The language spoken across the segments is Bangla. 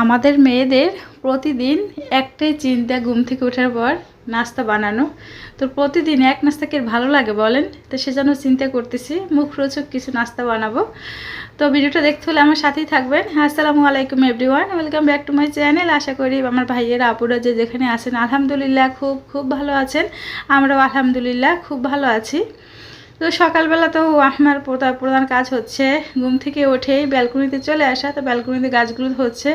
আমাদের মেয়েদের প্রতিদিন একটাই চিন্তা ঘুম থেকে ওঠার পর নাস্তা বানানো। তো প্রতিদিন এক নাস্তা কে ভালো লাগে বলেন? তো সেজন্য চিন্তা করতেছি মুখরোচক কিছু নাস্তা বানাবো। তো ভিডিওটা দেখতে হলে আমার সাথেই থাকবেন। আসসালামু আলাইকুম everyone, welcome back to my channel. আশা করি আমার ভাইয়েরা আপুরা যে যেখানে আছেন আলহামদুলিল্লাহ খুব খুব ভালো আছেন। আমরাও আলহামদুলিল্লাহ খুব ভালো আছি। তো সকালবেলা তো আমার প্রধান কাজ হচ্ছে ঘুম থেকে উঠেই ব্যালকনিতে চলে আসা। তো ব্যালকনিতে গাছগুলো হচ্ছে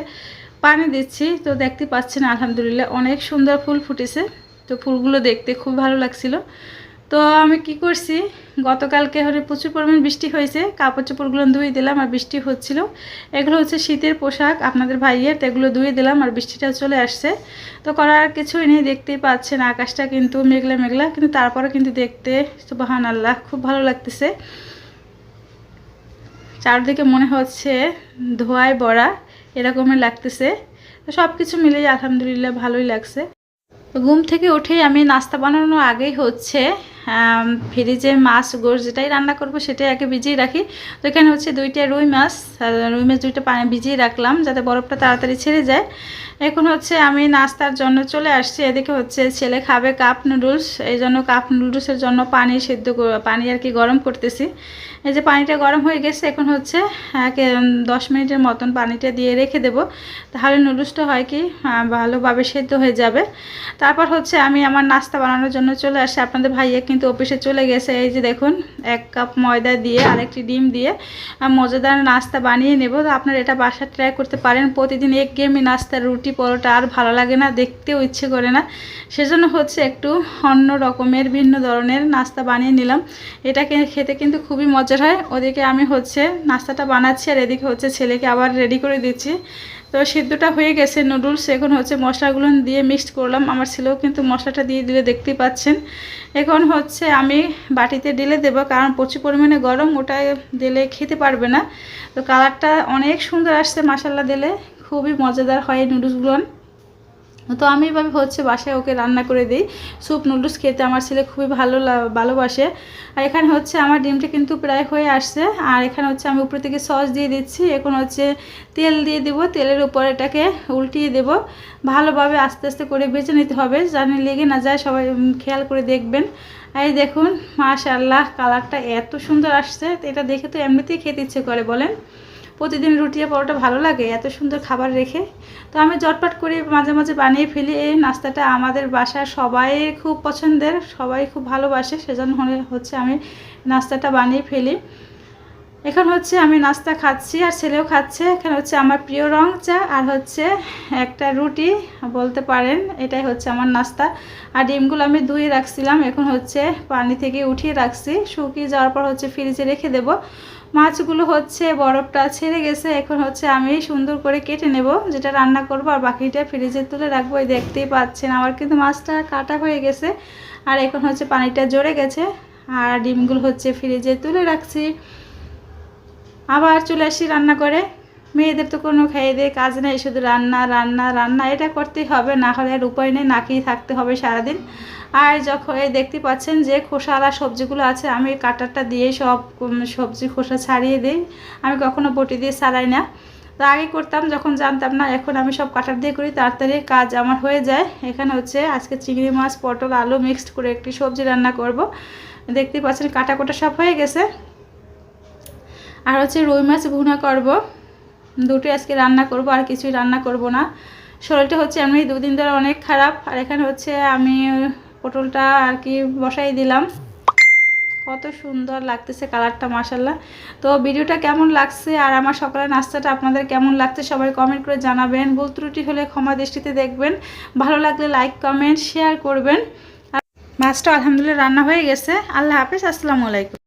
পানি দিচ্ছি। তো দেখতে পাচ্ছেন আলহামদুলিল্লাহ অনেক সুন্দর ফুল ফুটেছে। তো ফুলগুলো দেখতে খুব ভালো লাগছিল। তো আমি কি করছি, গতকালকে প্রচুর পরিমাণ বৃষ্টি হয়েছে, কাপড় চোপড়গুলো ধুয়ে দিলাম আর বৃষ্টি হচ্ছিল। এগুলো হচ্ছে শীতের পোশাক আপনাদের ভাইয়ের, তো এগুলো ধুয়ে দিলাম আর বৃষ্টিটা চলে আসছে। তো করার কিছুই নেই, দেখতেই পাচ্ছেন আকাশটা কিন্তু মেঘলা মেঘলা, কিন্তু তারপরে কিন্তু দেখতে সুবহানাল্লাহ খুব ভালো লাগতেছে। চারদিকে মনে হচ্ছে ধোঁয়ায় ভরা এরকমই লাগতেছে। তো সব কিছু মিলিয়ে আলহামদুলিল্লাহ ভালোই লাগছে। তো ঘুম থেকে উঠেই আমি নাস্তা বানানোর আগেই হচ্ছে ফ্রিজে মাছ গোশ যেটাই রান্না করব সেটাই আগে ভিজিয়ে রাখি। তো এখানে হচ্ছে দুইটা রুই মাছ দুইটা পানি ভিজিয়ে রাখলাম যাতে বরফটা তাড়াতাড়ি ছেড়ে যায়। এখন হচ্ছে আমি নাস্তার জন্য চলে আসছি। এদিকে হচ্ছে ছেলে খাবে কাপ নুডলস, এই জন্য কাপ নুডলসের জন্য পানি আর কি গরম করতেছি। এই যে পানিটা গরম হয়ে গেছে, এখন হচ্ছে 10 মিনিটের মতন পানিটা দিয়ে রেখে দেব, তাহলে নুডলসটা হয় কি ভালোভাবে সেদ্ধ হয়ে যাবে। তারপর হচ্ছে আমি আমার নাস্তা বানানোর জন্য চলে আসি। আপনাদের ভাইয়া কিন্তু অফিসে চলে গেছে। এই যে দেখুন 1 কাপ ময়দা দিয়ে আরেকটি ডিম দিয়ে মজাদার নাস্তা বানিয়ে নেব। তো আপনারা এটা বাসায় ট্রাই করতে পারেন। প্রতিদিন একঘেয়েমি নাস্তা রুটি পরোটা আর ভালো লাগে না, দেখতেও ইচ্ছে করে না। সেজন্য হচ্ছে একটু অন্য রকমের ভিন্ন ধরনের নাস্তা বানিয়ে নিলাম। এটাকে খেতে কিন্তু খুবই মজার হয়। ওদিকে আমি হচ্ছে নাস্তাটা বানাচ্ছি আর এদিকে হচ্ছে ছেলেকে আবার রেডি করে দিচ্ছি। তো সিদ্ধটা হয়ে গেছে নুডলস, এখন হচ্ছে মশলাগুলো দিয়ে মিক্সড করলাম। আমার ছেলেও কিন্তু মশলাটা দিয়ে দিলে দেখতেই পাচ্ছেন। এখন হচ্ছে আমি বাটিতে ঢেলে দেব, কারণ প্রচুর পরিমাণে গরম, ওটা দিলে খেতে পারবে না। তো কালারটা অনেক সুন্দর আসছে মাশাআল্লাহ, দিলে খুবই মজাদার হয় নুডলসগুলো। তো আমি এভাবে হচ্ছে বাসায় ওকে রান্না করে দিই। স্যুপ নুডলস খেতে আমার ছেলে খুবই ভালোবাসে। আর এখানে হচ্ছে আমার ডিমটা কিন্তু প্রায় হয়ে আসছে। আর এখানে হচ্ছে আমি উপর থেকে সস দিয়ে দিচ্ছি। এখন হচ্ছে তেল দিয়ে দেব, তেলের উপর এটাকে উল্টিয়ে দেব। ভালোভাবে আস্তে আস্তে করে ভেজে নিতে হবে, জানি লেগে না যায়, সবাই খেয়াল করে দেখবেন। এই দেখুন মাশাআল্লাহ কালারটা এত সুন্দর আসছে, এটা দেখে তো এমনিতেই খেতে ইচ্ছে করে বলেন। প্রতিদিন রুটি আর পরোটা ভালো লাগে এত সুন্দর খাবার রেখে। তো আমি জটপাট করে মাঝে মাঝে বানিয়ে ফেলি। এই নাস্তাটা আমাদের বাসার সবাই খুব পছন্দের, সবাই খুব ভালোবাসে, সেজন্য হচ্ছে আমি নাস্তাটা বানিয়ে ফেলি। এখন হচ্ছে আমি নাস্তা খাচ্ছি আর ছেলেও খাচ্ছে। এখানে হচ্ছে আমার প্রিয় রং চা আর হচ্ছে একটা রুটি বলতে পারেন, এটাই হচ্ছে আমার নাস্তা। আর ডিমগুলো আমি ধুয়ে রাখছিলাম, এখন হচ্ছে পানি থেকে উঠিয়ে রাখছি। শুকিয়ে যাওয়ার পর হচ্ছে ফ্রিজে রেখে দেব। মাছগুলো হচ্ছে বরফটা ছেড়ে গেছে, এখন হচ্ছে আমি সুন্দর করে কেটে নেব যেটা রান্না করব, আর বাকিটা ফ্রিজে তুলে রাখবো। এই দেখতেই পাচ্ছেন আমার কিন্তু মাছটা কাটা হয়ে গেছে। আর এখন হচ্ছে পানিটা জড়ে গেছে আর ডিমগুলো হচ্ছে ফ্রিজে তুলে রাখছি। আবার চলে আসি রান্না করে। মেয়েদের তো কোনো খেয়ে দিয়ে কাজ নেই, শুধু রান্না রান্না রান্না, এটা করতেই হবে, না হলে আর উপায় নেই, না খেয়ে থাকতে হবে সারাদিন। আর যখন দেখতে পাচ্ছেন যে খোসাওয়ালা সবজিগুলো আছে, আমি কাটারটা দিয়ে সব সবজি খোসা ছাড়িয়ে দিই। আমি কখনো বটি দিয়ে ছাড়াই না। তো আগে করতাম যখন জানতাম না, এখন আমি সব কাটার দিয়ে করি, তাড়াতাড়ি কাজ আমার হয়ে যায়। এখানে হচ্ছে আজকে চিংড়ি মাছ পটল আলু মিক্সড করে একটি সবজি রান্না করব। দেখতে পাচ্ছেন কাটা কোটা সব হয়ে গেছে। আর হচ্ছে রুই মাছ ভুনা করব, দুটোই আজকে রান্না করব, আর কিছুই রান্না করব না। শরীরটা হচ্ছে এমনি 2 দিন ধরে অনেক খারাপ। আর এখানে হচ্ছে আমি পটলটা আর কি বসাই দিলাম। কত সুন্দর লাগতেছে কালারটা মাশাআল্লাহ। তো ভিডিওটা কেমন লাগছে আর আমার সকালের নাস্তাটা আপনাদের কেমন লাগছে সবাই কমেন্ট করে জানাবেন। ভুল ত্রুটি হলে ক্ষমা দৃষ্টিতে দেখবেন। ভালো লাগলে লাইক কমেন্ট শেয়ার করবেন। আর মাছটা আলহামদুলিল্লাহ রান্না হয়ে গেছে। আল্লাহ হাফেজ, আসসালামু আলাইকুম।